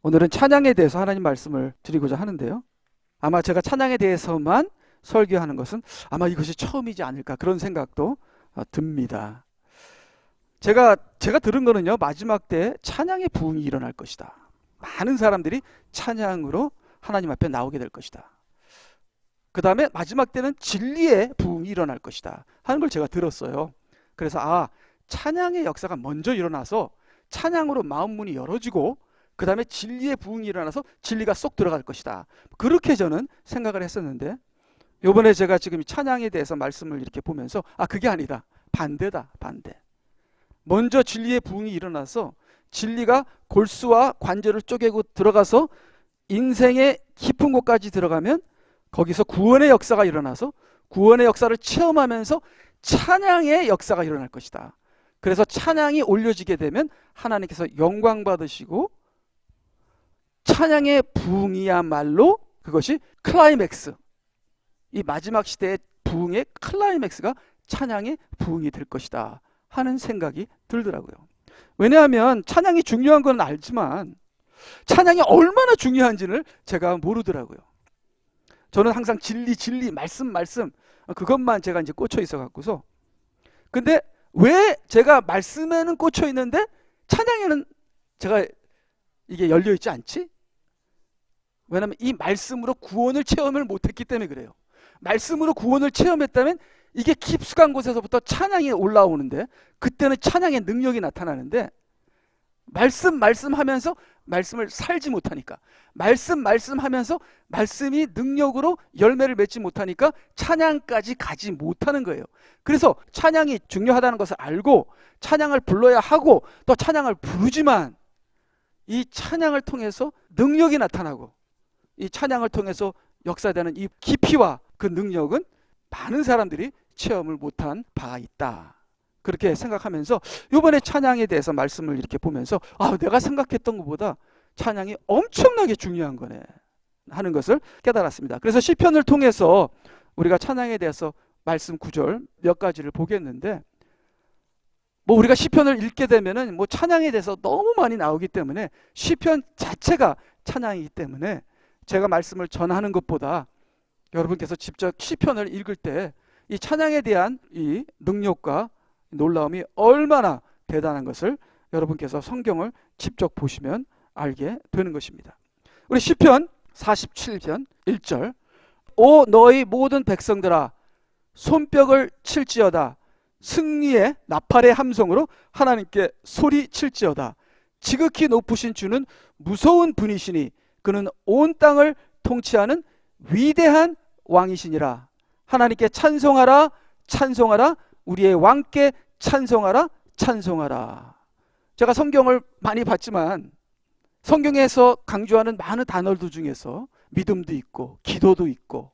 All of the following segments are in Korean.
오늘은 찬양에 대해서 하나님 말씀을 드리고자 하는데요. 아마 제가 찬양에 대해서만 설교하는 것은 아마 이것이 처음이지 않을까 그런 생각도 듭니다. 제가 들은 거는요, 마지막 때 찬양의 부흥이 일어날 것이다. 많은 사람들이 찬양으로 하나님 앞에 나오게 될 것이다. 그 다음에 마지막 때는 진리의 부흥이 일어날 것이다 하는 걸 제가 들었어요. 그래서 찬양의 역사가 먼저 일어나서 찬양으로 마음 문이 열어지고 그 다음에 진리의 부흥이 일어나서 진리가 쏙 들어갈 것이다, 그렇게 저는 생각을 했었는데, 요번에 제가 지금 찬양에 대해서 말씀을 이렇게 보면서 그게 아니다, 반대다, 반대. 먼저 진리의 부흥이 일어나서 진리가 골수와 관절을 쪼개고 들어가서 인생의 깊은 곳까지 들어가면 거기서 구원의 역사가 일어나서 구원의 역사를 체험하면서 찬양의 역사가 일어날 것이다. 그래서 찬양이 올려지게 되면 하나님께서 영광 받으시고 찬양의 부흥이야말로 그것이 클라이맥스, 이 마지막 시대의 부흥의 클라이맥스가 찬양의 부흥이 될 것이다 하는 생각이 들더라고요. 왜냐하면 찬양이 중요한 건 알지만 찬양이 얼마나 중요한지를 제가 모르더라고요. 저는 항상 진리, 말씀 그것만 제가 이제 꽂혀 있어 갖고서, 근데 왜 제가 말씀에는 꽂혀 있는데 찬양에는 제가 이게 열려 있지 않지? 왜냐하면 이 말씀으로 구원을 체험을 못했기 때문에 그래요. 말씀으로 구원을 체험했다면 이게 깊숙한 곳에서부터 찬양이 올라오는데, 그때는 찬양의 능력이 나타나는데, 말씀하면서 말씀을 살지 못하니까, 말씀하면서 말씀이 능력으로 열매를 맺지 못하니까 찬양까지 가지 못하는 거예요. 그래서 찬양이 중요하다는 것을 알고 찬양을 불러야 하고 또 찬양을 부르지만, 이 찬양을 통해서 능력이 나타나고 이 찬양을 통해서 역사되는 이 깊이와 그 능력은 많은 사람들이 체험을 못한 바가 있다, 그렇게 생각하면서 이번에 찬양에 대해서 말씀을 이렇게 보면서 내가 생각했던 것보다 찬양이 엄청나게 중요한 거네 하는 것을 깨달았습니다. 그래서 시편을 통해서 우리가 찬양에 대해서 말씀 구절 몇 가지를 보겠는데, 우리가 시편을 읽게 되면은 찬양에 대해서 너무 많이 나오기 때문에 시편 자체가 찬양이기 때문에 제가 말씀을 전하는 것보다 여러분께서 직접 시편을 읽을 때 이 찬양에 대한 이 능력과 놀라움이 얼마나 대단한 것을 여러분께서 성경을 직접 보시면 알게 되는 것입니다. 우리 시편 47편 1절, 오 너희 모든 백성들아 손뼉을 칠지어다, 승리의 나팔의 함성으로 하나님께 소리칠지어다. 지극히 높으신 주는 무서운 분이시니 그는 온 땅을 통치하는 위대한 왕이시니라. 하나님께 찬송하라, 찬송하라, 우리의 왕께 찬송하라, 찬송하라. 제가 성경을 많이 봤지만 성경에서 강조하는 많은 단어들 중에서 믿음도 있고 기도도 있고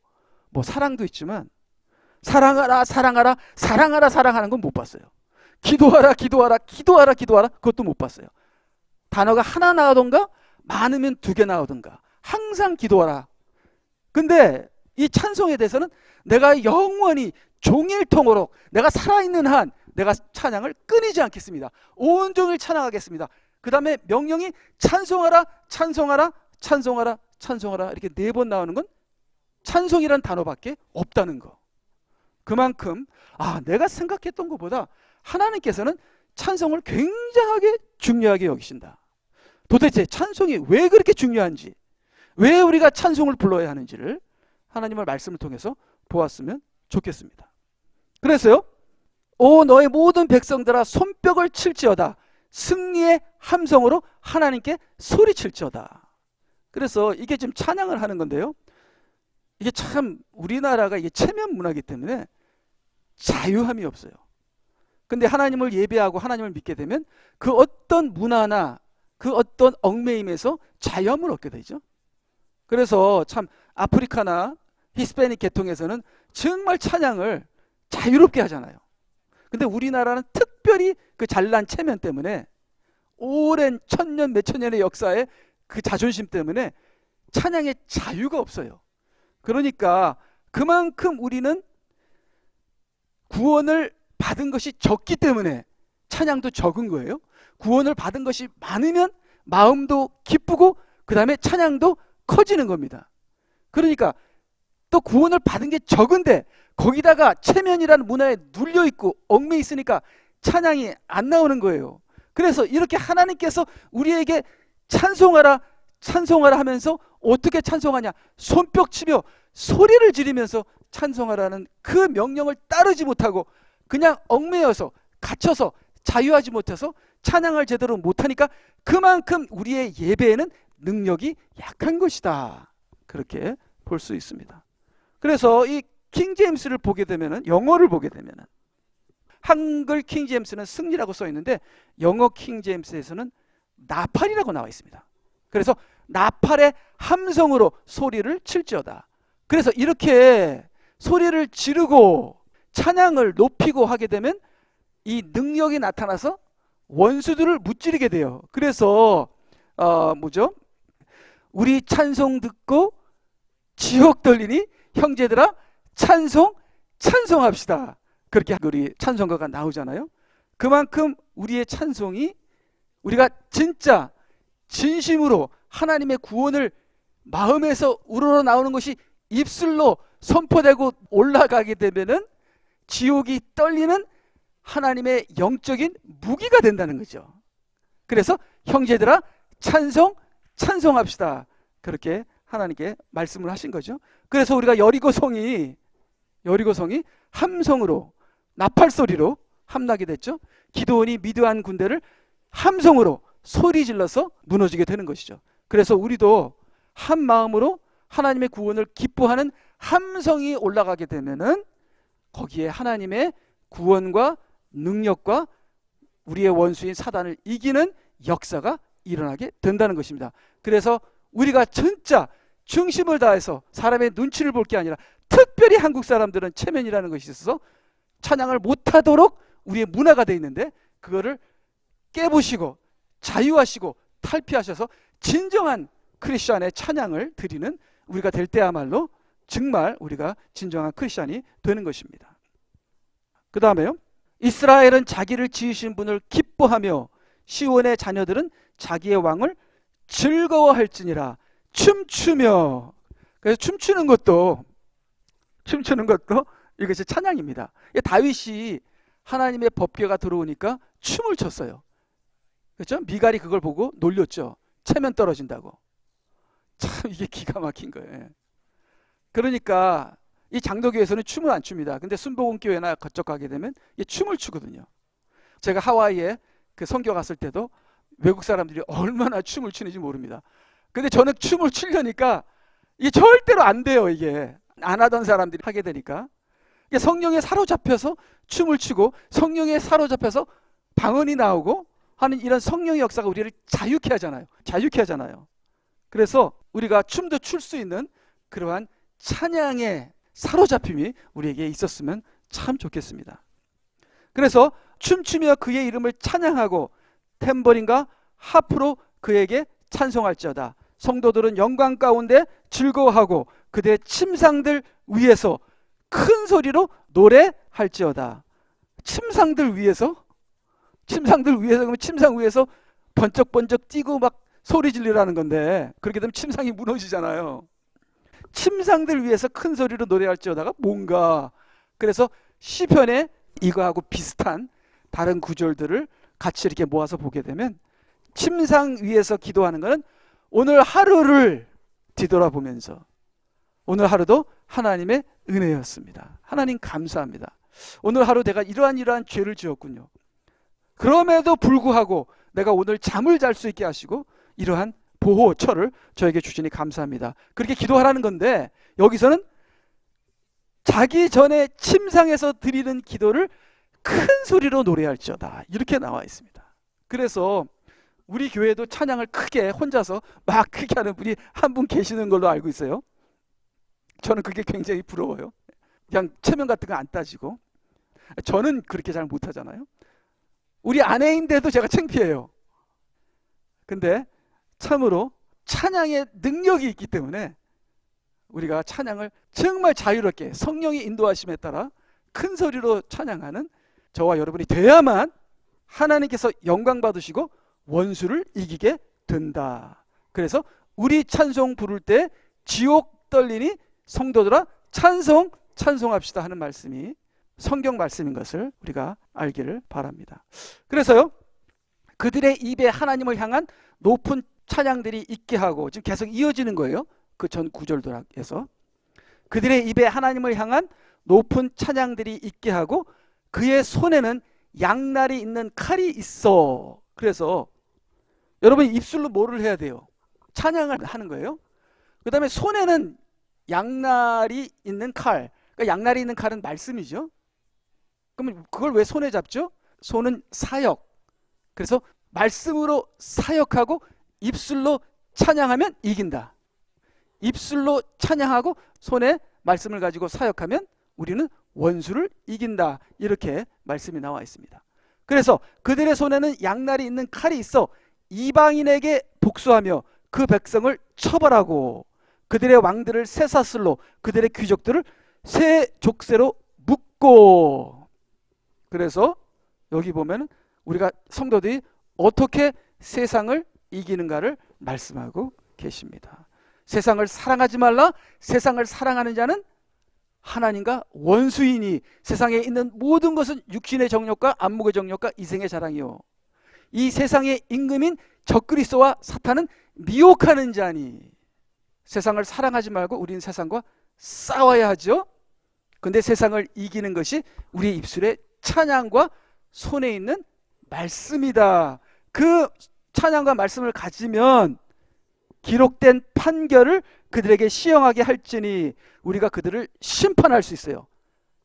사랑도 있지만 사랑하라, 사랑하라, 사랑하라, 사랑하는 건 못 봤어요. 기도하라, 기도하라, 기도하라, 기도하라, 그것도 못 봤어요. 단어가 하나 나오던가 많으면 두 개 나오던가 항상 기도하라. 근데 이 찬송에 대해서는 내가 영원히 종일토록 내가 살아있는 한 내가 찬양을 끊이지 않겠습니다. 온종일 찬양하겠습니다. 그 다음에 명령이 찬송하라, 찬송하라, 찬송하라, 찬송하라, 이렇게 4번 나오는 건 찬송이란 단어밖에 없다는 거. 그만큼 내가 생각했던 것보다 하나님께서는 찬송을 굉장하게 중요하게 여기신다. 도대체 찬송이 왜 그렇게 중요한지, 왜 우리가 찬송을 불러야 하는지를 하나님의 말씀을 통해서 보았으면 좋겠습니다. 그래서요, 오 너의 모든 백성들아 손뼉을 칠지어다, 승리의 함성으로 하나님께 소리칠지어다. 그래서 이게 지금 찬양을 하는 건데요, 이게 참 우리나라가 이게 체면 문화이기 때문에 자유함이 없어요. 근데 하나님을 예배하고 하나님을 믿게 되면 그 어떤 문화나 그 어떤 얽매임에서 자유함을 얻게 되죠. 그래서 참 아프리카나 히스패닉 계통에서는 정말 찬양을 자유롭게 하잖아요. 근데 우리나라는 특별히 그 잘난 체면 때문에 오랜 천년 몇천 년의 역사의 그 자존심 때문에 찬양의 자유가 없어요. 그러니까 그만큼 우리는 구원을 받은 것이 적기 때문에 찬양도 적은 거예요. 구원을 받은 것이 많으면 마음도 기쁘고 그 다음에 찬양도 커지는 겁니다. 그러니까 또 구원을 받은 게 적은데 거기다가 체면이라는 문화에 눌려있고 얽매 있으니까 찬양이 안 나오는 거예요. 그래서 이렇게 하나님께서 우리에게 찬송하라 찬송하라 하면서 어떻게 찬송하냐, 손뼉치며 소리를 지르면서 찬송하라는 그 명령을 따르지 못하고 그냥 얽매여서 갇혀서 자유하지 못해서 찬양을 제대로 못하니까 그만큼 우리의 예배에는 능력이 약한 것이다, 그렇게 볼 수 있습니다. 그래서 이 킹제임스를 보게 되면은, 영어를 보게 되면은, 한글 킹제임스는 승리라고 써 있는데 영어 킹제임스에서는 나팔이라고 나와 있습니다. 그래서 나팔의 함성으로 소리를 칠지어다. 그래서 이렇게 소리를 지르고 찬양을 높이고 하게 되면 이 능력이 나타나서 원수들을 무찌르게 돼요. 그래서 뭐죠? 우리 찬송 듣고 지옥 떨리니 형제들아 찬송합시다. 그렇게 우리 찬송가가 나오잖아요. 그만큼 우리의 찬송이, 우리가 진짜 진심으로 하나님의 구원을 마음에서 우러러 나오는 것이 입술로 선포되고 올라가게 되면은 지옥이 떨리는 하나님의 영적인 무기가 된다는 거죠. 그래서 형제들아 찬송합시다, 그렇게 하나님께 말씀을 하신 거죠. 그래서 우리가 여리고성이 함성으로, 나팔소리로 함나게 됐죠. 기드온이 미드안 군대를 함성으로 소리 질러서 무너지게 되는 것이죠. 그래서 우리도 한 마음으로 하나님의 구원을 기뻐하는 함성이 올라가게 되면은 거기에 하나님의 구원과 능력과 우리의 원수인 사단을 이기는 역사가 일어나게 된다는 것입니다. 그래서 우리가 진짜 중심을 다해서 사람의 눈치를 볼 게 아니라, 특별히 한국 사람들은 체면이라는 것이 있어서 찬양을 못하도록 우리의 문화가 되어 있는데, 그거를 깨부시고 자유하시고 탈피하셔서 진정한 크리스찬의 찬양을 드리는 우리가 될 때야말로 정말 우리가 진정한 크리스찬이 되는 것입니다. 그 다음에요, 이스라엘은 자기를 지으신 분을 기뻐하며 시온의 자녀들은 자기의 왕을 즐거워할지니라. 춤추며. 그래서 춤추는 것도 이것이 찬양입니다. 다윗이 하나님의 법궤가 들어오니까 춤을 췄어요. 그렇죠? 미갈이 그걸 보고 놀렸죠. 체면 떨어진다고. 참 이게 기가 막힌 거예요. 그러니까 이 장로교에서는 춤을 안 춥니다. 근데 순복음교회나 그쪽 가게 되면 춤을 추거든요. 제가 하와이에 그 선교 갔을 때도 외국 사람들이 얼마나 춤을 추는지 모릅니다. 근데 저는 춤을 추려니까 이게 절대로 안 돼요. 이게 안 하던 사람들이 하게 되니까. 성령에 사로잡혀서 춤을 추고 성령에 사로잡혀서 방언이 나오고 하는 이런 성령의 역사가 우리를 자유케 하잖아요. 그래서 우리가 춤도 출 수 있는 그러한 찬양의 사로잡힘이 우리에게 있었으면 참 좋겠습니다. 그래서 춤추며 그의 이름을 찬양하고 탬버린과 하프로 그에게 찬송할지어다. 성도들은 영광 가운데 즐거워하고 그대의 침상들 위에서 큰 소리로 노래할지어다. 침상들 위에서 그러면 침상 위에서 번쩍번쩍 뛰고 막 소리 지르라는 건데, 그렇게 되면 침상이 무너지잖아요. 침상들 위에서 큰 소리로 노래할지어다가 뭔가, 그래서 시편에 이거하고 비슷한 다른 구절들을 같이 이렇게 모아서 보게 되면, 침상 위에서 기도하는 것은 오늘 하루를 뒤돌아보면서 오늘 하루도 하나님의 은혜였습니다. 하나님 감사합니다. 오늘 하루 내가 이러한 죄를 지었군요. 그럼에도 불구하고 내가 오늘 잠을 잘 수 있게 하시고 이러한 보호처를 저에게 주시니 감사합니다. 그렇게 기도하라는 건데, 여기서는 자기 전에 침상에서 드리는 기도를 큰 소리로 노래할지어다, 이렇게 나와 있습니다. 그래서 우리 교회도 찬양을 크게 혼자서 막 크게 하는 분이 한 분 계시는 걸로 알고 있어요. 저는 그게 굉장히 부러워요. 그냥 체면 같은 거 안 따지고. 저는 그렇게 잘 못하잖아요. 우리 아내인데도 제가 창피해요. 근데 참으로 찬양의 능력이 있기 때문에 우리가 찬양을 정말 자유롭게 성령의 인도하심에 따라 큰 소리로 찬양하는 저와 여러분이 돼야만 하나님께서 영광 받으시고 원수를 이기게 된다. 그래서 우리 찬송 부를 때 지옥 떨리니 성도들아 찬송합시다 하는 말씀이 성경 말씀인 것을 우리가 알기를 바랍니다. 그래서요, 그들의 입에 하나님을 향한 높은 찬양들이 있게 하고, 지금 계속 이어지는 거예요. 그 전 구절도에서 그들의 입에 하나님을 향한 높은 찬양들이 있게 하고 그의 손에는 양날이 있는 칼이 있어. 그래서 여러분 입술로 뭐를 해야 돼요? 찬양을 하는 거예요. 그 다음에 손에는 양날이 있는 칼. 그러니까 양날이 있는 칼은 말씀이죠. 그러면 그걸 왜 손에 잡죠? 손은 사역. 그래서 말씀으로 사역하고 입술로 찬양하면 이긴다. 입술로 찬양하고 손에 말씀을 가지고 사역하면 우리는 원수를 이긴다. 이렇게 말씀이 나와 있습니다. 그래서 그들의 손에는 양날이 있는 칼이 있어 이방인에게 복수하며 그 백성을 처벌하고 그들의 왕들을 쇠사슬로 그들의 귀족들을 쇠 족쇄로 묶고. 그래서 여기 보면 우리가 성도들이 어떻게 세상을 이기는가를 말씀하고 계십니다. 세상을 사랑하지 말라. 세상을 사랑하는 자는 하나님과 원수이니 세상에 있는 모든 것은 육신의 정욕과 안목의 정욕과 이생의 자랑이요 이 세상의 임금인 적그리스도와 사탄은 미혹하는 자니. 세상을 사랑하지 말고 우리는 세상과 싸워야 하죠. 근데 세상을 이기는 것이 우리 입술의 찬양과 손에 있는 말씀이다. 그 찬양과 말씀을 가지면 기록된 판결을 그들에게 시행하게 할지니 우리가 그들을 심판할 수 있어요.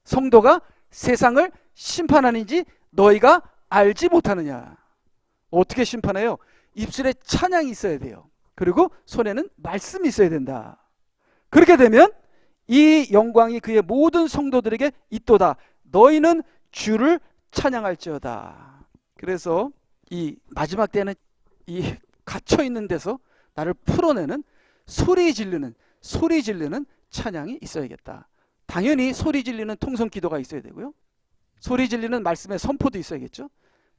성도가 세상을 심판하는지 너희가 알지 못하느냐. 어떻게 심판해요? 입술에 찬양이 있어야 돼요. 그리고 손에는 말씀이 있어야 된다. 그렇게 되면 이 영광이 그의 모든 성도들에게 있도다. 너희는 주를 찬양할지어다. 그래서 이 마지막 때는 이 갇혀있는 데서 나를 풀어내는 소리 지르는 찬양이 있어야겠다. 당연히 소리 지르는 통성 기도가 있어야 되고요. 소리 지르는 말씀의 선포도 있어야겠죠.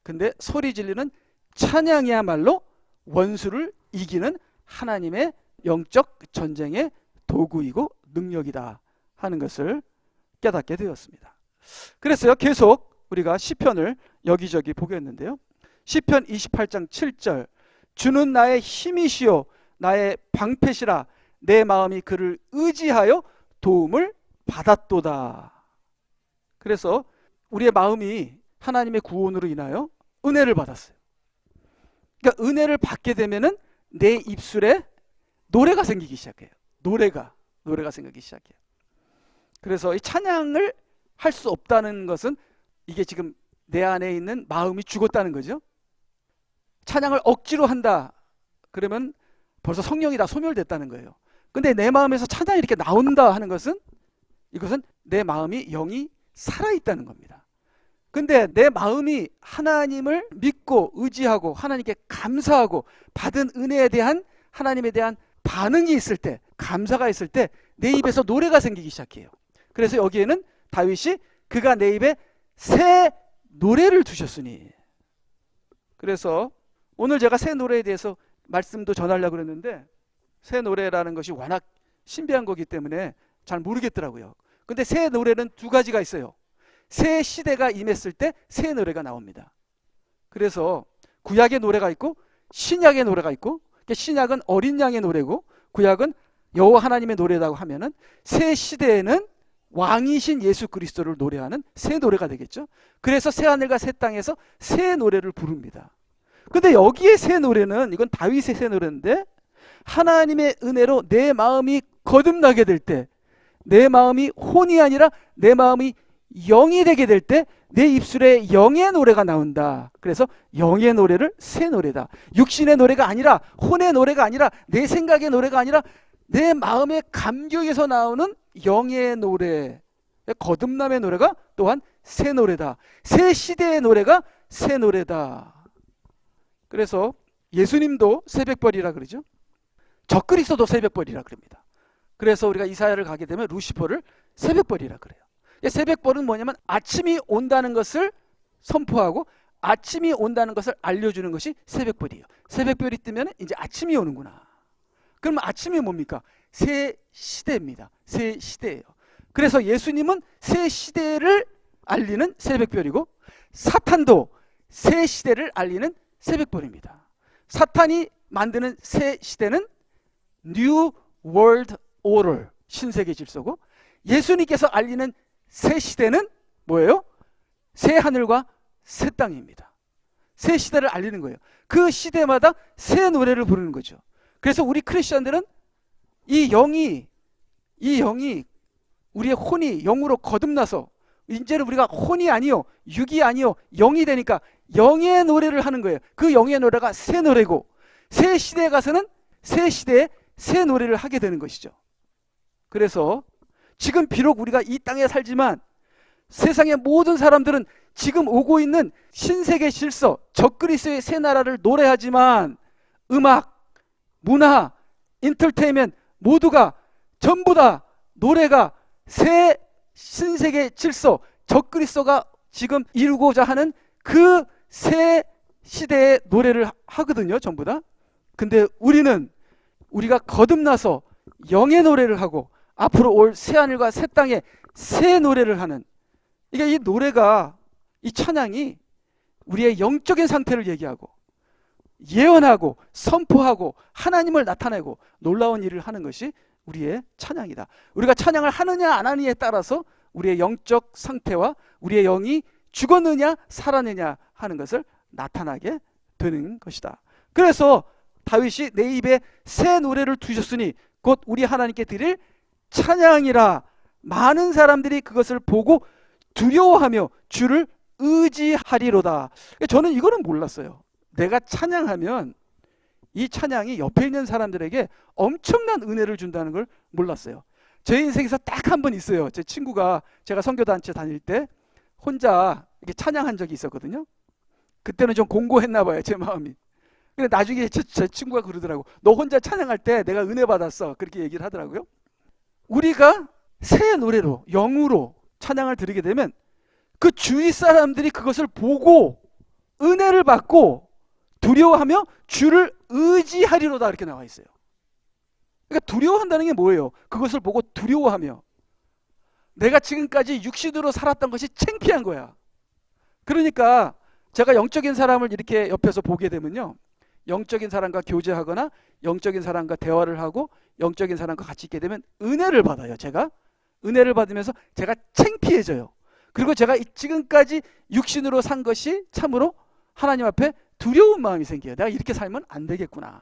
근데 소리 지르는 찬양이야말로 원수를 이기는 하나님의 영적 전쟁의 도구이고 능력이다 하는 것을 깨닫게 되었습니다. 그래서요, 계속 우리가 시편을 여기저기 보겠는데요. 시편 28장 7절 주는 나의 힘이시요 나의 방패시라 내 마음이 그를 의지하여 도움을 받았도다. 그래서 우리의 마음이 하나님의 구원으로 인하여 은혜를 받았어요. 그러니까 은혜를 받게 되면은 내 입술에 노래가 생기기 시작해요. 노래가 생기기 시작해요. 그래서 이 찬양을 할 수 없다는 것은 이게 지금 내 안에 있는 마음이 죽었다는 거죠. 찬양을 억지로 한다. 그러면 벌써 성령이 다 소멸됐다는 거예요. 근데 내 마음에서 찬양이 이렇게 나온다 하는 것은 이것은 내 마음이 영이 살아있다는 겁니다. 근데 내 마음이 하나님을 믿고 의지하고 하나님께 감사하고 받은 은혜에 대한 하나님에 대한 반응이 있을 때, 감사가 있을 때 내 입에서 노래가 생기기 시작해요. 그래서 여기에는 다윗이 그가 내 입에 새 노래를 두셨으니. 그래서 오늘 제가 새 노래에 대해서 말씀도 전하려고 그랬는데 새 노래라는 것이 워낙 신비한 거기 때문에 잘 모르겠더라고요. 근데 새 노래는 두 가지가 있어요. 새 시대가 임했을 때 새 노래가 나옵니다. 그래서 구약의 노래가 있고 신약의 노래가 있고, 신약은 어린 양의 노래고 구약은 여호와 하나님의 노래라고 하면은 새 시대에는 왕이신 예수 그리스도를 노래하는 새 노래가 되겠죠. 그래서 새 하늘과 새 땅에서 새 노래를 부릅니다. 근데 여기에 새 노래는 이건 다윗의 새 노래인데 하나님의 은혜로 내 마음이 거듭나게 될 때, 내 마음이 혼이 아니라 내 마음이 영이 되게 될 때 내 입술에 영의 노래가 나온다. 그래서 영의 노래를 새 노래다. 육신의 노래가 아니라, 혼의 노래가 아니라, 내 생각의 노래가 아니라 내 마음의 감격에서 나오는 영의 노래, 거듭남의 노래가 또한 새 노래다. 새 시대의 노래가 새 노래다. 그래서 예수님도 새벽벌이라 그러죠. 적그리스도도 새벽벌이라 그럽니다. 그래서 우리가 이사야를 가게 되면 루시퍼를 새벽벌이라 그래요. 새벽벌은 뭐냐면 아침이 온다는 것을 선포하고 아침이 온다는 것을 알려주는 것이 새벽벌이에요. 새벽별이 뜨면 이제 아침이 오는구나. 그럼 아침이 뭡니까? 새 시대입니다. 새 시대예요. 그래서 예수님은 새 시대를 알리는 새벽별이고 사탄도 새 시대를 알리는 새벽별입니다. 사탄이 만드는 새 시대는 New World Order, 신세계 질서고, 예수님께서 알리는 새 시대는 뭐예요? 새 하늘과 새 땅입니다. 새 시대를 알리는 거예요. 그 시대마다 새 노래를 부르는 거죠. 그래서 우리 크리스천들은 이 영이 우리의 혼이 영으로 거듭나서 이제는 우리가 혼이 아니요 육이 아니요 영이 되니까 영의 노래를 하는 거예요. 그 영의 노래가 새 노래고, 새 시대에 가서는 새 시대에 새 노래를 하게 되는 것이죠. 그래서 지금 비록 우리가 이 땅에 살지만 세상의 모든 사람들은 지금 오고 있는 신세계 질서, 적그리스도의 새 나라를 노래하지만 음악, 문화, 인터테인먼트 모두가 전부 다 노래가 새 신세계 질서, 적그리스도가 지금 이루고자 하는 그 새 시대의 노래를 하거든요. 전부 다. 근데 우리가 거듭나서 영의 노래를 하고 앞으로 올 새하늘과 새 땅에 새 노래를 하는, 이게 이 노래가, 이 찬양이 우리의 영적인 상태를 얘기하고 예언하고 선포하고 하나님을 나타내고 놀라운 일을 하는 것이 우리의 찬양이다. 우리가 찬양을 하느냐 안 하느냐에 따라서 우리의 영적 상태와 우리의 영이 죽었느냐 살았느냐 하는 것을 나타나게 되는 것이다. 그래서 다윗이 내 입에 새 노래를 두셨으니 곧 우리 하나님께 드릴 찬양이라. 많은 사람들이 그것을 보고 두려워하며 주를 의지하리로다. 저는 이거는 몰랐어요. 내가 찬양하면 이 찬양이 옆에 있는 사람들에게 엄청난 은혜를 준다는 걸 몰랐어요. 제 인생에서 딱 한 번 있어요. 제 친구가, 제가 선교단체 다닐 때 혼자 이렇게 찬양한 적이 있었거든요. 그때는 좀 공고했나 봐요, 제 마음이. 근데 나중에 제 친구가 그러더라고. 너 혼자 찬양할 때 내가 은혜 받았어. 그렇게 얘기를 하더라고요. 우리가 새 노래로, 영으로 찬양을 드리게 되면 그 주위 사람들이 그것을 보고 은혜를 받고 두려워하며 주를 의지하리로다, 이렇게 나와 있어요. 그러니까 두려워한다는 게 뭐예요? 그것을 보고 두려워하며, 내가 지금까지 육신으로 살았던 것이 창피한 거야. 그러니까 제가 영적인 사람을 이렇게 옆에서 보게 되면요, 영적인 사람과 교제하거나 영적인 사람과 대화를 하고 영적인 사람과 같이 있게 되면 은혜를 받아요. 제가 은혜를 받으면서 제가 창피해져요. 그리고 제가 지금까지 육신으로 산 것이 참으로 하나님 앞에 두려운 마음이 생겨요. 내가 이렇게 살면 안 되겠구나.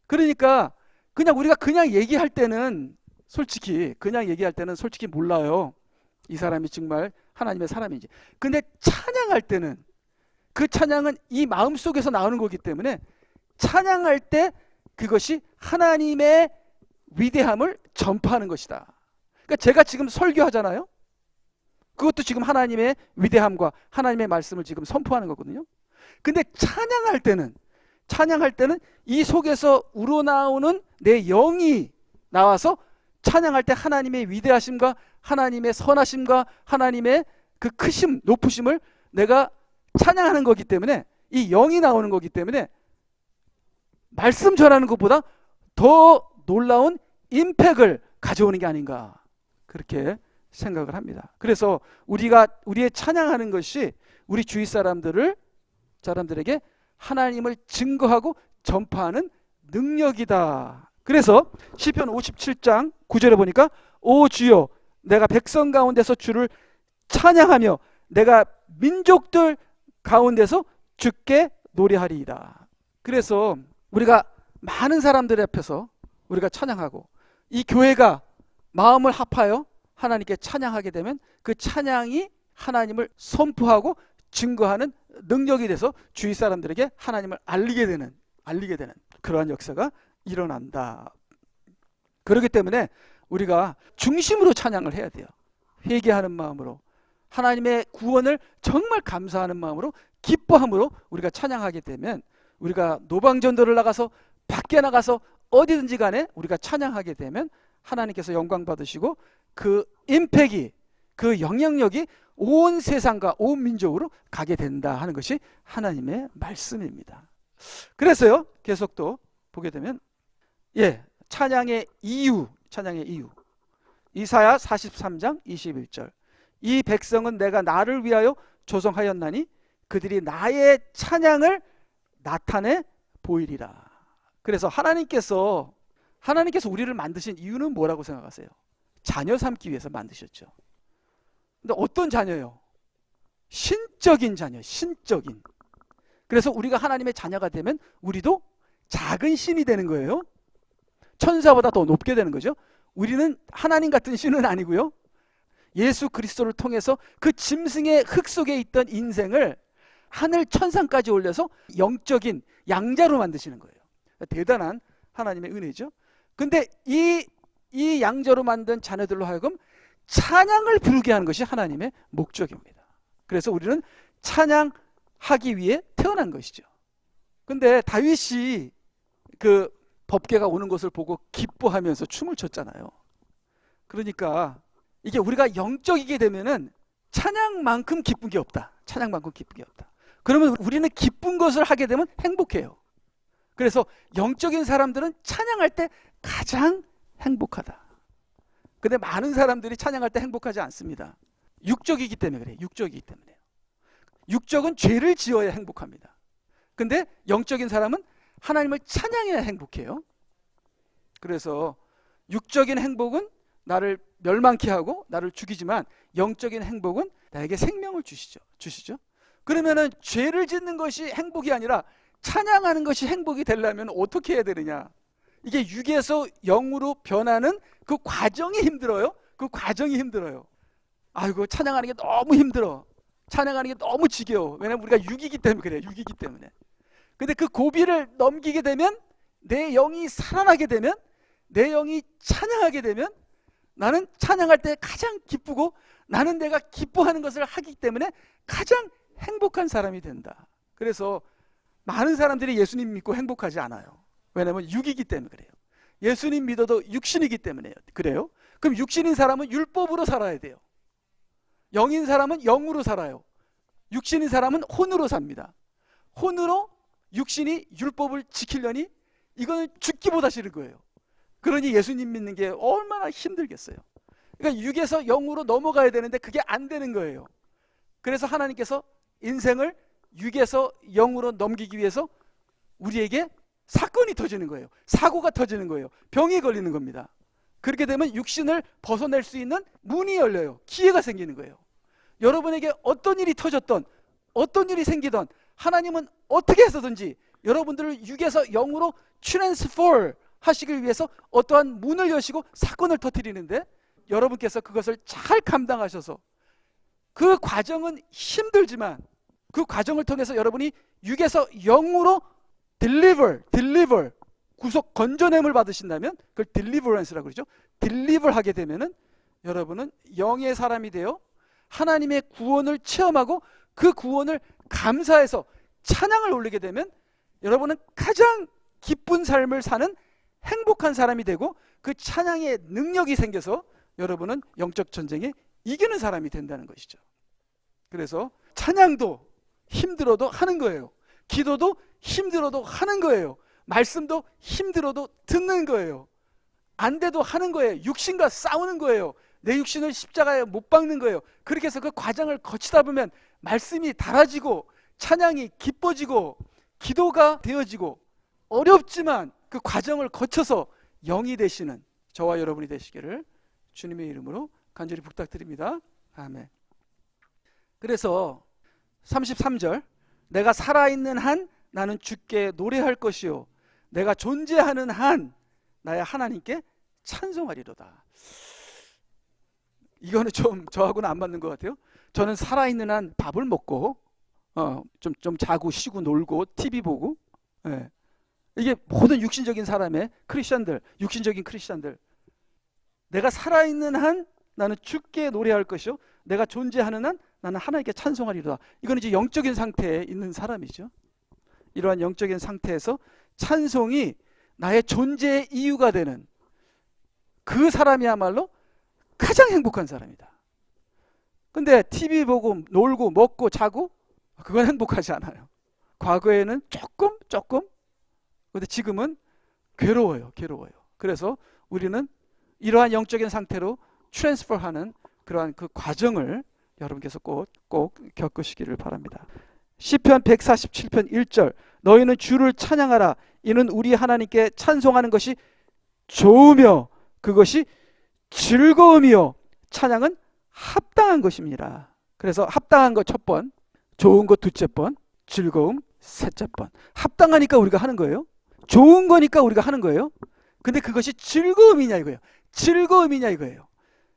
그러니까 우리가 그냥 얘기할 때는 솔직히 몰라요. 이 사람이 정말 하나님의 사람인지. 근데 찬양할 때는, 그 찬양은 이 마음 속에서 나오는 거기 때문에 찬양할 때 그것이 하나님의 위대함을 전파하는 것이다. 그러니까 제가 지금 설교하잖아요. 그것도 지금 하나님의 위대함과 하나님의 말씀을 지금 선포하는 거거든요. 근데 찬양할 때는 이 속에서 우러나오는 내 영이 나와서 찬양할 때 하나님의 위대하심과 하나님의 선하심과 하나님의 그 크심, 높으심을 내가 찬양하는 거기 때문에, 이 영이 나오는 거기 때문에 말씀 전하는 것보다 더 놀라운 임팩을 가져오는 게 아닌가, 그렇게 생각을 합니다. 그래서 우리의 찬양하는 것이 우리 주위 사람들에게 하나님을 증거하고 전파하는 능력이다. 그래서 시편 57장 9절에 보니까 오 주여 내가 백성 가운데서 주를 찬양하며 내가 민족들 가운데서 주께 노래하리이다. 그래서 우리가 많은 사람들 앞에서 우리가 찬양하고 이 교회가 마음을 합하여 하나님께 찬양하게 되면 그 찬양이 하나님을 선포하고 증거하는 능력이 돼서 주위 사람들에게 하나님을 알리게 되는 그러한 역사가 일어난다. 그렇기 때문에 우리가 중심으로 찬양을 해야 돼요. 회개하는 마음으로, 하나님의 구원을 정말 감사하는 마음으로, 기뻐함으로 우리가 찬양하게 되면, 우리가 노방전도를 나가서 밖에 나가서 어디든지 간에 우리가 찬양하게 되면 하나님께서 영광 받으시고 그 임팩이, 그 영향력이 온 세상과 온 민족으로 가게 된다 하는 것이 하나님의 말씀입니다. 그래서요, 계속 또 보게 되면 찬양의 이유, 이사야 43장 21절. 이 백성은 내가 나를 위하여 조성하였나니 그들이 나의 찬양을 나타내 보이리라. 그래서 하나님께서 우리를 만드신 이유는 뭐라고 생각하세요? 자녀 삼기 위해서 만드셨죠. 근데 어떤 자녀요? 신적인 자녀, 신적인. 그래서 우리가 하나님의 자녀가 되면 우리도 작은 신이 되는 거예요. 천사보다 더 높게 되는 거죠. 우리는 하나님 같은 신은 아니고요. 예수 그리스도를 통해서 그 짐승의 흙 속에 있던 인생을 하늘 천상까지 올려서 영적인 양자로 만드시는 거예요. 대단한 하나님의 은혜죠. 근데 이 양자로 만든 자녀들로 하여금 찬양을 부르게 하는 것이 하나님의 목적입니다. 그래서 우리는 찬양하기 위해 태어난 것이죠. 근데 다윗이 그 법궤가 오는 것을 보고 기뻐하면서 춤을 췄잖아요. 그러니까 이게 우리가 영적이게 되면은 찬양만큼 기쁜 게 없다. 찬양만큼 기쁜 게 없다. 그러면 우리는 기쁜 것을 하게 되면 행복해요. 그래서 영적인 사람들은 찬양할 때 가장 행복하다. 근데 많은 사람들이 찬양할 때 행복하지 않습니다. 육적이기 때문에 그래요. 육적이기 때문에. 육적은 죄를 지어야 행복합니다. 근데 영적인 사람은 하나님을 찬양해야 행복해요. 그래서 육적인 행복은 나를 멸망케 하고 나를 죽이지만 영적인 행복은 나에게 생명을 주시죠. 그러면은 죄를 짓는 것이 행복이 아니라 찬양하는 것이 행복이 되려면 어떻게 해야 되느냐? 이게 육에서 영으로 변하는 그 과정이 힘들어요. 그 과정이 힘들어요. 아이고, 찬양하는 게 너무 힘들어. 찬양하는 게 너무 지겨워. 왜냐면 우리가 육이기 때문에 그래요. 육이기 때문에. 근데 그 고비를 넘기게 되면, 내 영이 살아나게 되면, 내 영이 찬양하게 되면 나는 찬양할 때 가장 기쁘고 나는 내가 기뻐하는 것을 하기 때문에 가장 행복한 사람이 된다. 그래서 많은 사람들이 예수님 믿고 행복하지 않아요. 왜냐하면 육이기 때문에 그래요. 예수님 믿어도 육신이기 때문에 그래요. 그럼 육신인 사람은 율법으로 살아야 돼요. 영인 사람은 영으로 살아요. 육신인 사람은 혼으로 삽니다. 혼으로 육신이 율법을 지키려니 이거는 죽기보다 싫은 거예요. 그러니 예수님 믿는 게 얼마나 힘들겠어요. 그러니까 육에서 영으로 넘어가야 되는데 그게 안 되는 거예요. 그래서 하나님께서 인생을 육에서 영으로 넘기기 위해서 우리에게 사건이 터지는 거예요. 사고가 터지는 거예요. 병이 걸리는 겁니다. 그렇게 되면 육신을 벗어낼 수 있는 문이 열려요. 기회가 생기는 거예요. 여러분에게 어떤 일이 터졌던, 어떤 일이 생기던 하나님은 어떻게 해서든지 여러분들을 육에서 영으로 트랜스포 하시기 위해서 어떠한 문을 여시고 사건을 터뜨리는데, 여러분께서 그것을 잘 감당하셔서, 그 과정은 힘들지만 그 과정을 통해서 여러분이 육에서 영으로 deliver 구속 건져냄을 받으신다면 그걸 deliverance라고 그러죠. deliver 하게 되면은 여러분은 영의 사람이 되어 하나님의 구원을 체험하고 그 구원을 감사해서 찬양을 올리게 되면 여러분은 가장 기쁜 삶을 사는 행복한 사람이 되고, 그 찬양의 능력이 생겨서 여러분은 영적 전쟁에 이기는 사람이 된다는 것이죠. 그래서 찬양도 힘들어도 하는 거예요. 기도도 힘들어도 하는 거예요. 말씀도 힘들어도 듣는 거예요. 안 돼도 하는 거예요. 육신과 싸우는 거예요. 내 육신을 십자가에 못 박는 거예요. 그렇게 해서 그 과정을 거치다 보면 말씀이 달아지고 찬양이 기뻐지고 기도가 되어지고, 어렵지만 그 과정을 거쳐서 영이 되시는 저와 여러분이 되시기를 주님의 이름으로 간절히 부탁드립니다. 아멘. 그래서 33절, 내가 살아있는 한 나는 주께 노래할 것이요 내가 존재하는 한 나의 하나님께 찬송하리로다. 이거는 좀 저하고는 안 맞는 것 같아요. 저는 살아있는 한 밥을 먹고 좀 자고 쉬고 놀고 TV 보고, 이게 모든 육신적인 사람의 크리스천들, 육신적인 크리스천들, 내가 살아있는 한 나는 주께 노래할 것이요 내가 존재하는 한 나는 하나님께 찬송하리로다. 이거는 이제 영적인 상태에 있는 사람이죠. 이러한 영적인 상태에서 찬송이 나의 존재의 이유가 되는 그 사람이야말로 가장 행복한 사람이다. 근데 TV 보고 놀고 먹고 자고 그건 행복하지 않아요. 과거에는 조금 근데 지금은 괴로워요. 그래서 우리는 이러한 영적인 상태로 트랜스퍼하는 그러한 그 과정을 여러분께서 꼭 겪으시기를 바랍니다. 시편 147편 1절 너희는 주를 찬양하라. 이는 우리 하나님께 찬송하는 것이 좋으며 그것이 즐거움이요 찬양은 합당한 것입니다. 그래서 합당한 거 첫 번, 좋은 거 둘째 번, 즐거움 셋째 번. 합당하니까 우리가 하는 거예요. 좋은 거니까 우리가 하는 거예요. 근데 그것이 즐거움이냐 이거예요. 즐거움이냐 이거예요.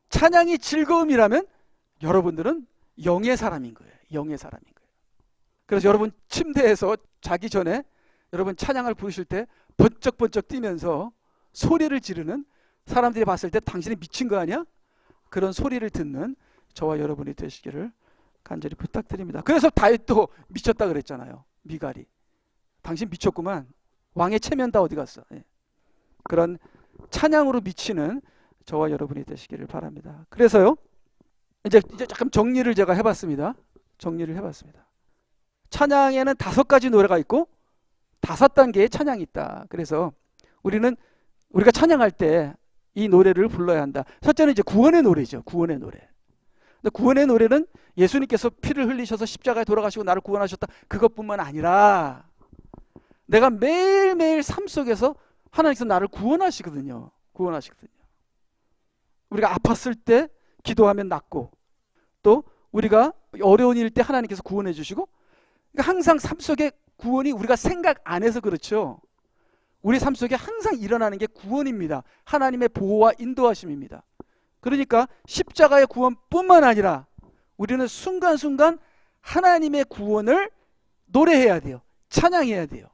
찬양이 즐거움이라면 여러분들은 영의 사람인 거예요. 영의 사람인 거예요. 그래서 여러분 침대에서 자기 전에 여러분 찬양을 부르실 때 번쩍번쩍 뛰면서 소리를 지르는, 사람들이 봤을 때 당신이 미친 거 아니야? 그런 소리를 듣는 저와 여러분이 되시기를 간절히 부탁드립니다. 그래서 다윗도 미쳤다 그랬잖아요. 미갈이. 당신 미쳤구만. 왕의 체면 다 어디 갔어? 예. 그런 찬양으로 미치는 저와 여러분이 되시기를 바랍니다. 그래서요. 이제 조금 정리를 제가 해봤습니다. 정리를 해봤습니다. 찬양에는 5가지 노래가 있고 5단계의 찬양이 있다. 그래서 우리가 찬양할 때 이 노래를 불러야 한다. 첫째는 이제 구원의 노래죠. 구원의 노래. 근데 구원의 노래는 예수님께서 피를 흘리셔서 십자가에 돌아가시고 나를 구원하셨다. 그것뿐만 아니라 내가 매일매일 삶 속에서 하나님께서 나를 구원하시거든요. 구원하시거든요. 우리가 아팠을 때 기도하면 낫고, 또 우리가 어려운 일 때 하나님께서 구원해 주시고, 그러니까 항상 삶 속에 구원이 우리가 생각 안 해서 그렇죠. 우리 삶 속에 항상 일어나는 게 구원입니다. 하나님의 보호와 인도하심입니다. 그러니까 십자가의 구원뿐만 아니라 우리는 순간순간 하나님의 구원을 노래해야 돼요. 찬양해야 돼요.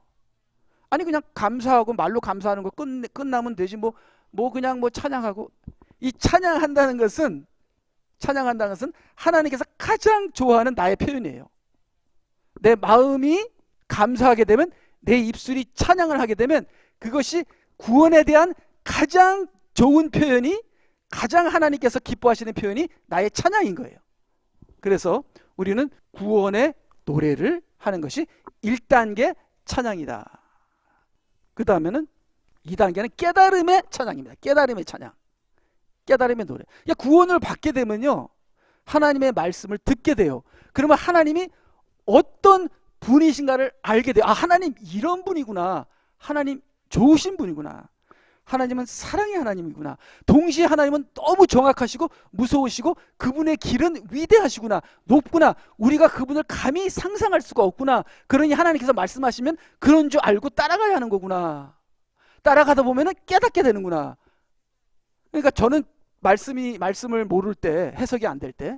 아니 그냥 감사하고 말로 감사하는 거 끝나면 되지 뭐 그냥 찬양하고. 이 찬양한다는 것은 하나님께서 가장 좋아하는 나의 표현이에요. 내 마음이 감사하게 되면, 내 입술이 찬양을 하게 되면 그것이 구원에 대한 가장 좋은 표현이, 가장 하나님께서 기뻐하시는 표현이 나의 찬양인 거예요. 그래서 우리는 구원의 노래를 하는 것이 1단계 찬양이다. 그 다음에는 2단계는 깨달음의 찬양입니다. 깨달음의 찬양. 깨달음의 노래. 구원을 받게 되면요, 하나님의 말씀을 듣게 돼요. 그러면 하나님이 어떤 분이신가를 알게 돼요. 아, 하나님 이런 분이구나. 하나님 좋으신 분이구나. 하나님은 사랑의 하나님이구나. 동시에 하나님은 너무 정확하시고 무서우시고 그분의 길은 위대하시구나. 높구나. 우리가 그분을 감히 상상할 수가 없구나. 그러니 하나님께서 말씀하시면 그런 줄 알고 따라가야 하는 거구나. 따라가다 보면 깨닫게 되는구나. 그러니까 저는 말씀을 모를 때, 해석이 안 될 때,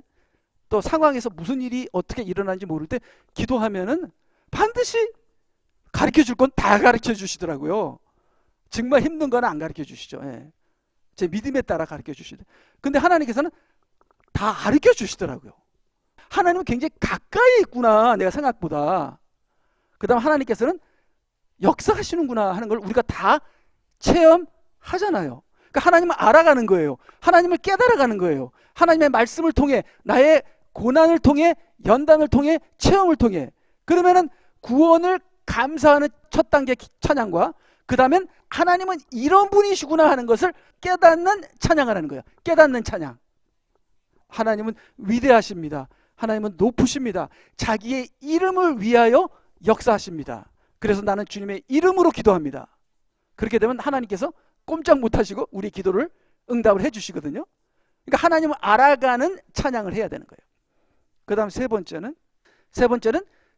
또 상황에서 무슨 일이 어떻게 일어나는지 모를 때 기도하면은 반드시 가르쳐 줄 건 다 가르쳐 주시더라고요. 정말 힘든 건 안 가르쳐 주시죠. 예. 제 믿음에 따라 가르쳐 주시죠. 근데 하나님께서는 다 가르쳐 주시더라고요. 하나님은 굉장히 가까이 있구나, 내가 생각보다. 그 다음 하나님께서는 역사하시는구나 하는 걸 우리가 다 체험하잖아요. 그러니까 하나님을 알아가는 거예요. 하나님을 깨달아가는 거예요. 하나님의 말씀을 통해, 나의 고난을 통해, 연단을 통해, 체험을 통해. 그러면은 구원을 감사하는 첫 단계 찬양과, 그 다음엔 하나님은 이런 분이시구나 하는 것을 깨닫는 찬양을 하는 거예요. 깨닫는 찬양. 하나님은 위대하십니다. 하나님은 높으십니다. 자기의 이름을 위하여 역사하십니다. 그래서 나는 주님의 이름으로 기도합니다. 그렇게 되면 하나님께서 꼼짝 못하시고 우리 기도를 응답을 해주시거든요. 그러니까 하나님을 알아가는 찬양을 해야 되는 거예요. 그 다음 세 번째는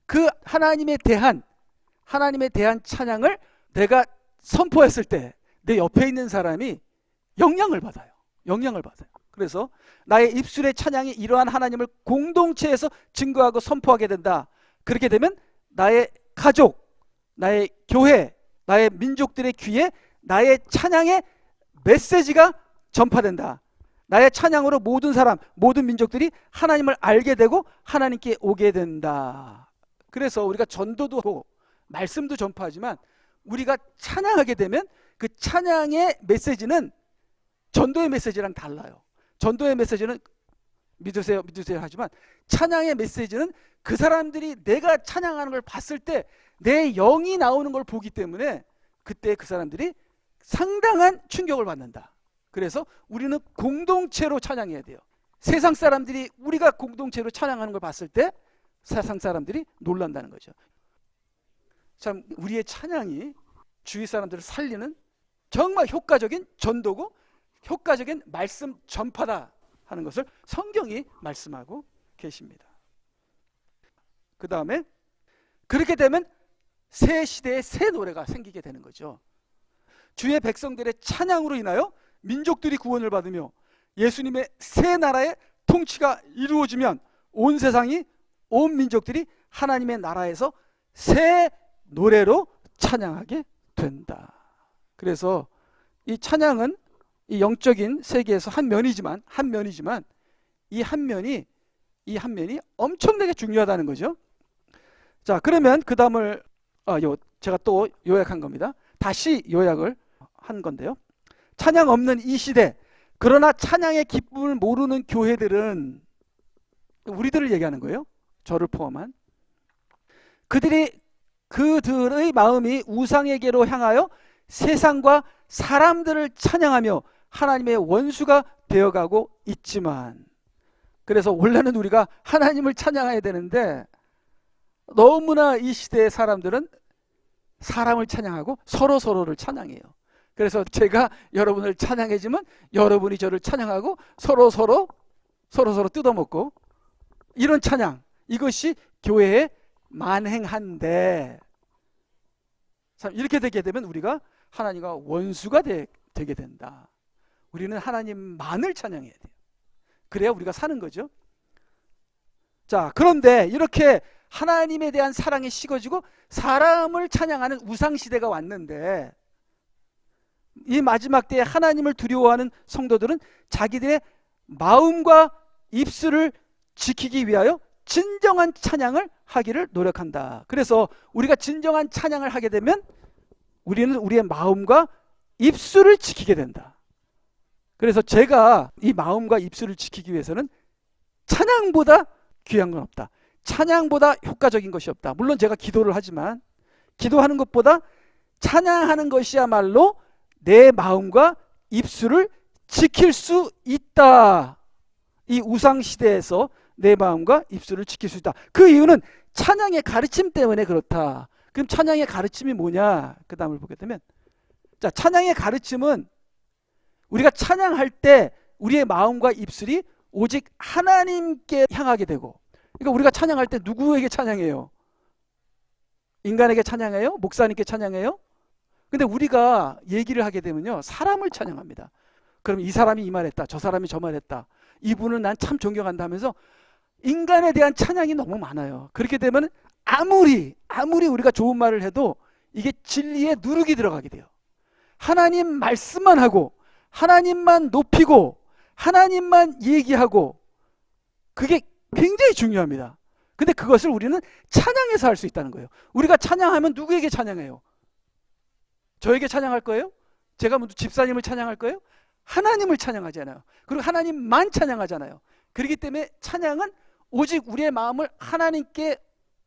그 하나님에 대한 찬양을 내가 선포했을 때 내 옆에 있는 사람이 영향을 받아요. 그래서 나의 입술의 찬양이 이러한 하나님을 공동체에서 증거하고 선포하게 된다. 그렇게 되면 나의 가족, 나의 교회, 나의 민족들의 귀에 나의 찬양의 메시지가 전파된다. 나의 찬양으로 모든 사람, 모든 민족들이 하나님을 알게 되고 하나님께 오게 된다. 그래서 우리가 전도도 하고 말씀도 전파하지만 우리가 찬양하게 되면 그 찬양의 메시지는 전도의 메시지랑 달라요. 전도의 메시지는 믿으세요 하지만 찬양의 메시지는 그 사람들이 내가 찬양하는 걸 봤을 때 내 영이 나오는 걸 보기 때문에 그때 그 사람들이 상당한 충격을 받는다. 그래서 우리는 공동체로 찬양해야 돼요. 세상 사람들이 우리가 공동체로 찬양하는 걸 봤을 때 세상 사람들이 놀란다는 거죠. 참 우리의 찬양이 주위 사람들을 살리는 정말 효과적인 전도고 효과적인 말씀 전파다 하는 것을 성경이 말씀하고 계십니다. 그 다음에 그렇게 되면 새 시대의 새 노래가 생기게 되는 거죠. 주의 백성들의 찬양으로 인하여 민족들이 구원을 받으며 예수님의 새 나라의 통치가 이루어지면 온 세상이 온 민족들이 하나님의 나라에서 새 노래로 찬양하게 된다. 그래서 이 찬양은 이 영적인 세계에서 한 면이지만 이 한 면이 엄청나게 중요하다는 거죠. 자, 그러면 그 다음을 제가 또 요약한 겁니다. 다시 요약을 한 건데요. 찬양 없는 이 시대, 그러나 찬양의 기쁨을 모르는 교회들은, 우리들을 얘기하는 거예요. 저를 포함한. 그들의 마음이 우상에게로 향하여 세상과 사람들을 찬양하며 하나님의 원수가 되어가고 있지만, 그래서 원래는 우리가 하나님을 찬양해야 되는데 너무나 이 시대의 사람들은 사람을 찬양하고 서로를 찬양해요. 그래서 제가 여러분을 찬양해주면 여러분이 저를 찬양하고 서로 뜯어먹고, 이런 찬양, 이것이 교회에 만행한데, 참 이렇게 되게 되면 우리가 하나님과 원수가 되게 된다. 우리는 하나님만을 찬양해야 돼요. 그래야 우리가 사는 거죠. 자, 그런데 이렇게 하나님에 대한 사랑이 식어지고 사람을 찬양하는 우상시대가 왔는데, 이 마지막 때에 하나님을 두려워하는 성도들은 자기들의 마음과 입술을 지키기 위하여 진정한 찬양을 하기를 노력한다. 그래서 우리가 진정한 찬양을 하게 되면 우리는 우리의 마음과 입술을 지키게 된다. 그래서 제가 이 마음과 입술을 지키기 위해서는 찬양보다 귀한 건 없다. 찬양보다 효과적인 것이 없다. 물론 제가 기도를 하지만 기도하는 것보다 찬양하는 것이야말로 내 마음과 입술을 지킬 수 있다. 이 우상시대에서 내 마음과 입술을 지킬 수 있다. 그 이유는 찬양의 가르침 때문에 그렇다. 그럼 찬양의 가르침이 뭐냐? 그 다음을 보게 되면, 자, 찬양의 가르침은 우리가 찬양할 때 우리의 마음과 입술이 오직 하나님께 향하게 되고, 그러니까 우리가 찬양할 때 누구에게 찬양해요? 인간에게 찬양해요? 목사님께 찬양해요? 근데 우리가 얘기를 하게 되면요, 사람을 찬양합니다. 그럼 이 사람이 이 말했다, 저 사람이 저 말했다, 이분을 난 참 존경한다 하면서 인간에 대한 찬양이 너무 많아요. 그렇게 되면 아무리 우리가 좋은 말을 해도 이게 진리에 누룩이 들어가게 돼요. 하나님 말씀만 하고 하나님만 높이고 하나님만 얘기하고, 그게 굉장히 중요합니다. 근데 그것을 우리는 찬양해서 할 수 있다는 거예요. 우리가 찬양하면 누구에게 찬양해요? 저에게 찬양할 거예요? 제가 집사님을 찬양할 거예요? 하나님을 찬양하잖아요. 그리고 하나님만 찬양하잖아요. 그렇기 때문에 찬양은 오직 우리의 마음을 하나님께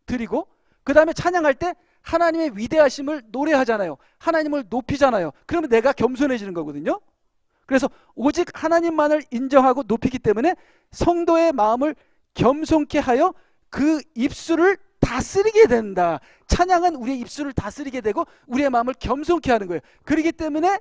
드리고, 그 다음에 찬양할 때 하나님의 위대하심을 노래하잖아요. 하나님을 높이잖아요. 그러면 내가 겸손해지는 거거든요. 그래서 오직 하나님만을 인정하고 높이기 때문에 성도의 마음을 겸손케 하여 그 입술을 다스리게 된다. 찬양은 우리의 입술을 다스리게 되고 우리의 마음을 겸손케 하는 거예요. 그렇기 때문에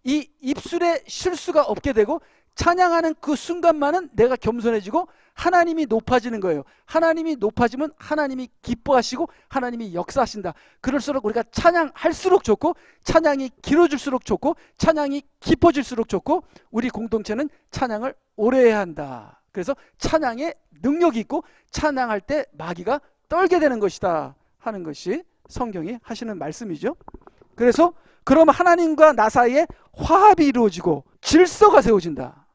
이 입술에 실수가 없게 되고 찬양하는 그 순간만은 내가 겸손해지고 하나님이 높아지는 거예요. 하나님이 높아지면 하나님이 기뻐하시고 하나님이 역사하신다. 그럴수록 우리가 찬양할수록 좋고, 찬양이 길어질수록 좋고, 찬양이 깊어질수록 좋고, 우리 공동체는 찬양을 오래 해야 한다. 그래서 찬양에 능력이 있고 찬양할 때 마귀가 떨게 되는 것이다 하는 것이 성경이 하시는 말씀이죠. 그래서 그럼 하나님과 나 사이에 화합이 이루어지고 질서가 세워진다.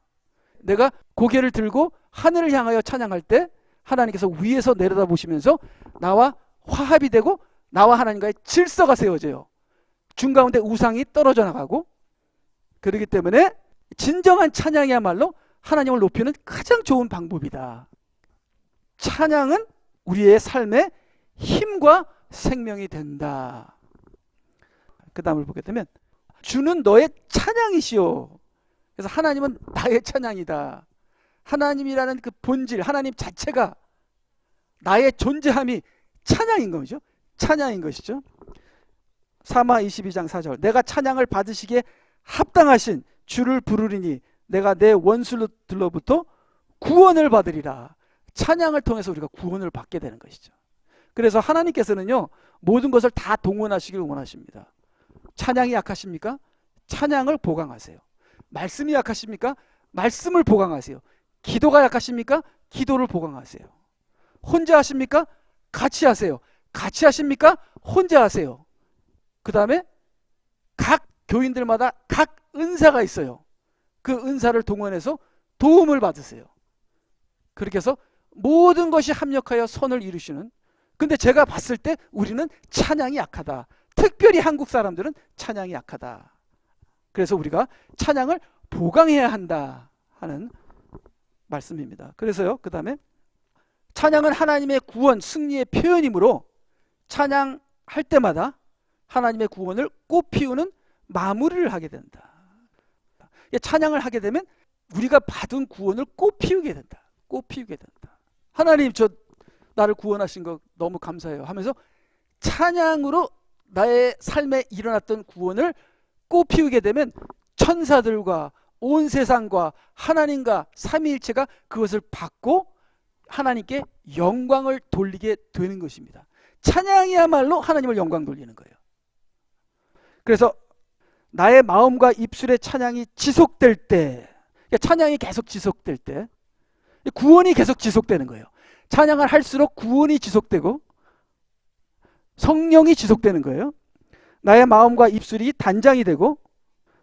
내가 고개를 들고 하늘을 향하여 찬양할 때 하나님께서 위에서 내려다보시면서 나와 화합이 되고 나와 하나님과의 질서가 세워져요. 중가운데 우상이 떨어져 나가고, 그렇기 때문에 진정한 찬양이야말로 하나님을 높이는 가장 좋은 방법이다. 찬양은 우리의 삶의 힘과 생명이 된다. 그 다음을 보게 되면 주는 너의 찬양이시오. 그래서 하나님은 나의 찬양이다. 하나님이라는 그 본질, 하나님 자체가 나의 존재함이 찬양인 거죠. 찬양인 것이죠. 사마 22장 4절 내가 찬양을 받으시기에 합당하신 주를 부르리니 내가 내 원수들로부터 구원을 받으리라. 찬양을 통해서 우리가 구원을 받게 되는 것이죠. 그래서 하나님께서는요 모든 것을 다 동원하시길 원하십니다. 찬양이 약하십니까? 찬양을 보강하세요. 말씀이 약하십니까? 말씀을 보강하세요. 기도가 약하십니까? 기도를 보강하세요. 혼자 하십니까? 같이 하세요. 같이 하십니까? 혼자 하세요. 그 다음에 각 교인들마다 각 은사가 있어요. 그 은사를 동원해서 도움을 받으세요. 그렇게 해서 모든 것이 합력하여 선을 이루시는. 근데 제가 봤을 때 우리는 찬양이 약하다. 특별히 한국 사람들은 찬양이 약하다. 그래서 우리가 찬양을 보강해야 한다 하는 말씀입니다. 그래서요 그 다음에 찬양은 하나님의 구원 승리의 표현이므로 찬양할 때마다 하나님의 구원을 꽃피우는 마무리를 하게 된다. 찬양을 하게 되면 우리가 받은 구원을 꽃피우게 된다. 꽃피우게 된다. 하나님 저 나를 구원하신 거 너무 감사해요 하면서 찬양으로 나의 삶에 일어났던 구원을 꽃피우게 되면 천사들과 온 세상과 하나님과 삼위일체가 그것을 받고 하나님께 영광을 돌리게 되는 것입니다. 찬양이야말로 하나님을 영광 돌리는 거예요. 그래서 나의 마음과 입술의 찬양이 지속될 때, 찬양이 계속 지속될 때 구원이 계속 지속되는 거예요. 찬양을 할수록 구원이 지속되고 성령이 지속되는 거예요. 나의 마음과 입술이 단장이 되고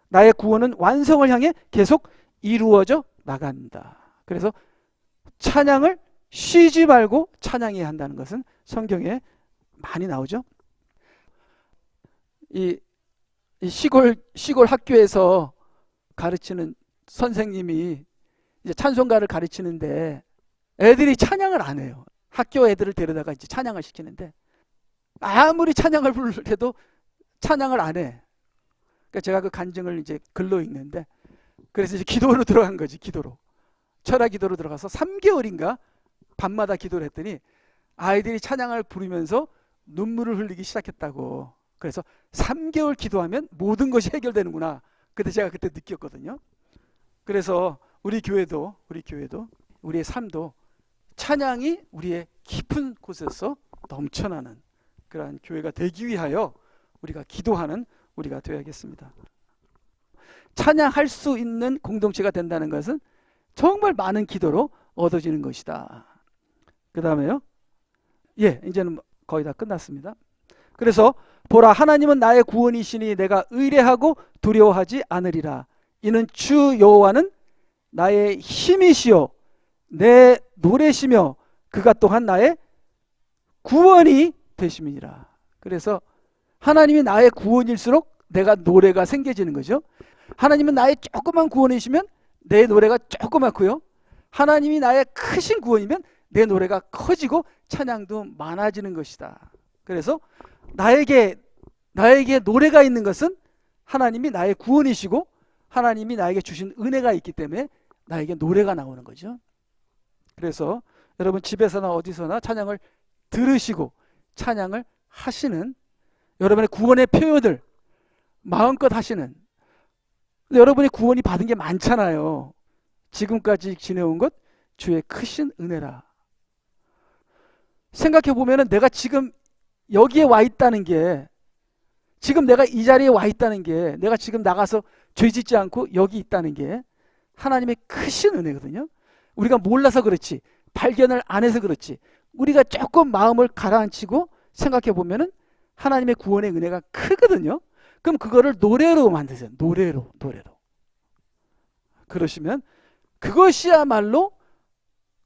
나의 구원은 완성을 향해 계속 이루어져 나간다. 그래서 찬양을 쉬지 말고 찬양해야 한다는 것은 성경에 많이 나오죠. 이 시골 학교에서 가르치는 선생님이 이제 찬송가를 가르치는데 애들이 찬양을 안 해요. 학교 애들을 데려다가 이제 찬양을 시키는데 아무리 찬양을 부르려도 찬양을 안 해. 그러니까 제가 그 간증을 이제 글로 읽는데 그래서 이제 기도로 들어간 거지. 기도로 철학 기도로 들어가서 3개월인가 밤마다 기도를 했더니 아이들이 찬양을 부르면서 눈물을 흘리기 시작했다고. 그래서 3개월 기도하면 모든 것이 해결되는구나. 그때 제가 그때 느꼈거든요. 그래서 우리 교회도 우리의 삶도 찬양이 우리의 깊은 곳에서 넘쳐나는 그러한 교회가 되기 위하여 우리가 기도하는 우리가 되어야겠습니다. 찬양할 수 있는 공동체가 된다는 것은 정말 많은 기도로 얻어지는 것이다. 그 다음에요. 이제는 거의 다 끝났습니다. 그래서 보라 하나님은 나의 구원이시니 내가 의뢰하고 두려워하지 않으리라. 이는 주 여호와는 나의 힘이시요 내 노래시며 그가 또한 나의 구원이 되심이니라. 그래서 하나님이 나의 구원일수록 내가 노래가 생겨지는 거죠. 하나님은 나의 조그만 구원이시면 내 노래가 조그맣고요. 하나님이 나의 크신 구원이면 내 노래가 커지고 찬양도 많아지는 것이다. 그래서 나에게 노래가 있는 것은 하나님이 나의 구원이시고 하나님이 나에게 주신 은혜가 있기 때문에 나에게 노래가 나오는 거죠. 그래서 여러분 집에서나 어디서나 찬양을 들으시고 찬양을 하시는 여러분의 구원의 표현을 마음껏 하시는. 여러분이 구원이 받은 게 많잖아요. 지금까지 지내온 것 주의 크신 은혜라. 생각해 보면은 내가 지금 여기에 와 있다는 게, 지금 내가 이 자리에 와 있다는 게, 내가 지금 나가서 죄 짓지 않고 여기 있다는 게 하나님의 크신 은혜거든요. 우리가 몰라서 그렇지, 발견을 안 해서 그렇지, 우리가 조금 마음을 가라앉히고 생각해 보면은 하나님의 구원의 은혜가 크거든요. 그럼 그거를 노래로 만드세요. 노래로. 그러시면 그것이야말로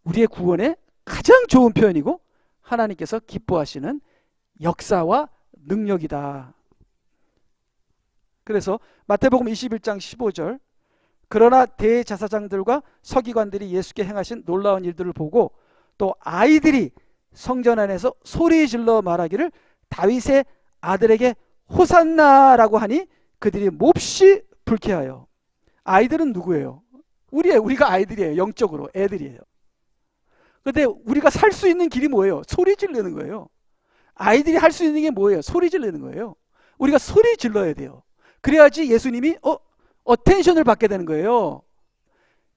우리의 구원의 가장 좋은 표현이고 하나님께서 기뻐하시는 역사와 능력이다. 그래서 마태복음 21장 15절 그러나 대제사장들과 서기관들이 예수께 행하신 놀라운 일들을 보고 또 아이들이 성전 안에서 소리 질러 말하기를 다윗의 아들에게 호산나라고 하니 그들이 몹시 불쾌하여. 아이들은 누구예요? 우리가 아이들이에요. 영적으로 애들이에요. 근데 우리가 살 수 있는 길이 뭐예요? 소리 지르는 거예요. 아이들이 할 수 있는 게 뭐예요? 소리 지르는 거예요. 우리가 소리 질러야 돼요. 그래야지 예수님이 어텐션을 받게 되는 거예요.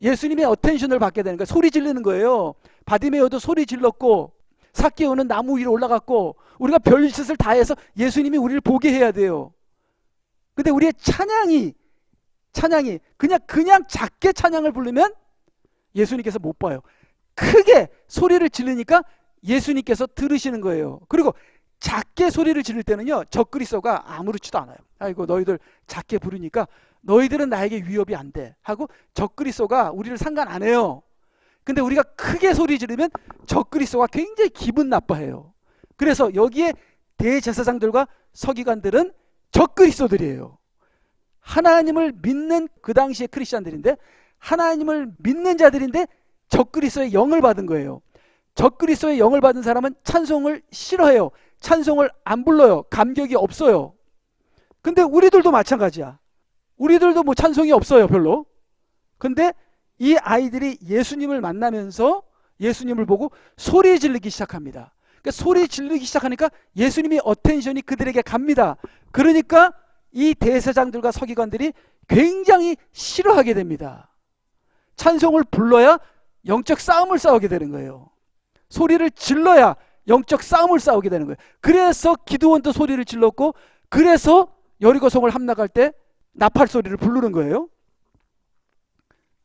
예수님의 어텐션을 받게 되는 거예요. 소리 지르는 거예요. 바디메오도 소리 질렀고, 삭개오는 나무 위로 올라갔고, 우리가 별짓을 다 해서 예수님이 우리를 보게 해야 돼요. 근데 우리의 찬양이 그냥 작게 찬양을 부르면 예수님께서 못 봐요. 크게 소리를 지르니까 예수님께서 들으시는 거예요. 그리고 작게 소리를 지를 때는요, 적그리스도가 아무렇지도 않아요. 아이고 너희들 작게 부르니까 너희들은 나에게 위협이 안 돼 하고 적그리스도가 우리를 상관 안 해요. 근데 우리가 크게 소리 지르면 적그리스도가 굉장히 기분 나빠해요. 그래서 여기에 대제사장들과 서기관들은 적그리스도들이에요. 하나님을 믿는 그 당시의 크리스찬들인데, 하나님을 믿는 자들인데 적그리스도의 영을 받은 거예요. 적그리스도의 영을 받은 사람은 찬송을 싫어해요. 찬송을 안 불러요. 감격이 없어요. 근데 우리들도 마찬가지야. 우리들도 뭐 찬송이 없어요, 별로. 근데 이 아이들이 예수님을 만나면서 예수님을 보고 소리 지르기 시작합니다. 그러니까 소리 지르기 시작하니까 예수님의 어텐션이 그들에게 갑니다. 그러니까 이 대제사장들과 서기관들이 굉장히 싫어하게 됩니다. 찬송을 불러야 영적 싸움을 싸우게 되는 거예요. 소리를 질러야 영적 싸움을 싸우게 되는 거예요. 그래서 기드온도 소리를 질렀고, 그래서 여리고성을 함락할 때 나팔 소리를 부르는 거예요.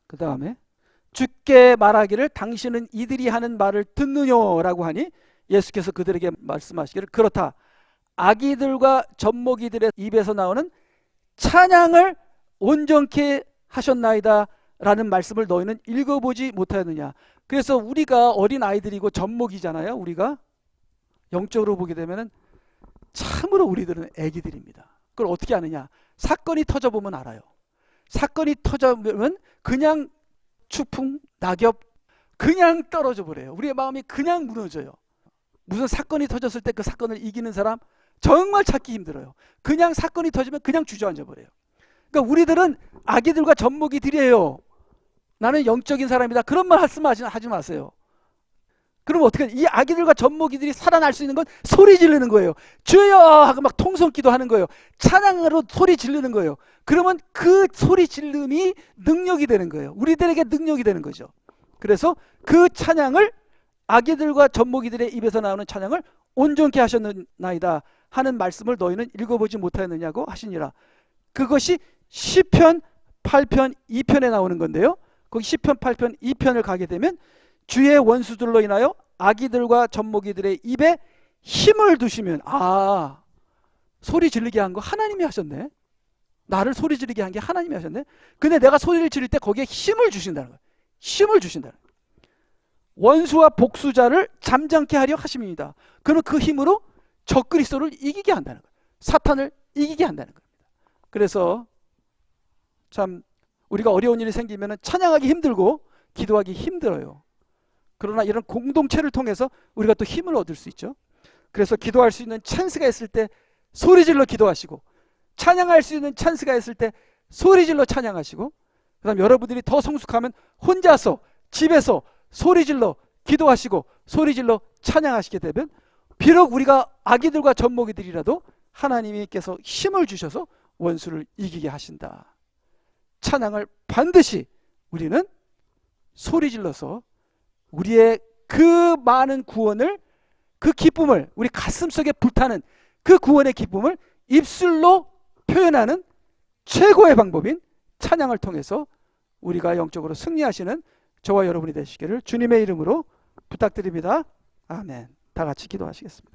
그 다음에 주께 말하기를 당신은 이들이 하는 말을 듣느냐라고 하니 예수께서 그들에게 말씀하시기를 그렇다. 아기들과 젖먹이들의 입에서 나오는 찬양을 온전케 하셨나이다 라는 말씀을 너희는 읽어보지 못하였느냐. 그래서 우리가 어린 아이들이고 젖먹이잖아요. 우리가 영적으로 보게 되면 참으로 우리들은 애기들입니다. 그걸 어떻게 아느냐. 사건이 터져보면 알아요. 사건이 터져보면 그냥 추풍, 낙엽 그냥 떨어져 버려요. 우리의 마음이 그냥 무너져요. 무슨 사건이 터졌을 때 그 사건을 이기는 사람 정말 찾기 힘들어요. 그냥 사건이 터지면 그냥 주저앉아 버려요. 그러니까 우리들은 아기들과 젖먹이들이에요. 나는 영적인 사람이다. 그런 말 하지 마세요. 그럼 어떻게 이 아기들과 젖먹이들이 살아날 수 있는 건 소리 지르는 거예요. 주여 하고 막 통성기도 하는 거예요. 찬양으로 소리 지르는 거예요. 그러면 그 소리 지름이 능력이 되는 거예요. 우리들에게 능력이 되는 거죠. 그래서 그 찬양을 아기들과 젖먹이들의 입에서 나오는 찬양을 온전케 하셨나이다 하는 말씀을 너희는 읽어보지 못하였느냐고 하시니라. 그것이 시편 8편 2편에 나오는 건데요. 거기 시편 8편 2편을 가게 되면 주의 원수들로 인하여 아기들과 젖먹이들의 입에 힘을 두시면, 소리 지르게 한 거 하나님이 하셨네. 나를 소리 지르게 한 게 하나님이 하셨네. 근데 내가 소리를 지를 때 거기에 힘을 주신다는 거예요. 힘을 주신다는 거예요. 원수와 복수자를 잠잠케 하려 하심입니다. 그러면 그 힘으로 적그리스도를 이기게 한다는 거예요. 사탄을 이기게 한다는 겁니다. 그래서 참 우리가 어려운 일이 생기면 찬양하기 힘들고 기도하기 힘들어요. 그러나 이런 공동체를 통해서 우리가 또 힘을 얻을 수 있죠. 그래서 기도할 수 있는 찬스가 있을 때 소리질러 기도하시고, 찬양할 수 있는 찬스가 있을 때 소리질러 찬양하시고, 그 다음 여러분들이 더 성숙하면 혼자서 집에서 소리질러 기도하시고 소리질러 찬양하시게 되면 비록 우리가 아기들과 젖먹이들이라도 하나님께서 힘을 주셔서 원수를 이기게 하신다. 찬양을 반드시 우리는 소리질러서 우리의 그 많은 구원을, 그 기쁨을, 우리 가슴속에 불타는 그 구원의 기쁨을 입술로 표현하는 최고의 방법인 찬양을 통해서 우리가 영적으로 승리하시는 저와 여러분이 되시기를 주님의 이름으로 부탁드립니다. 아멘. 다 같이 기도하시겠습니다.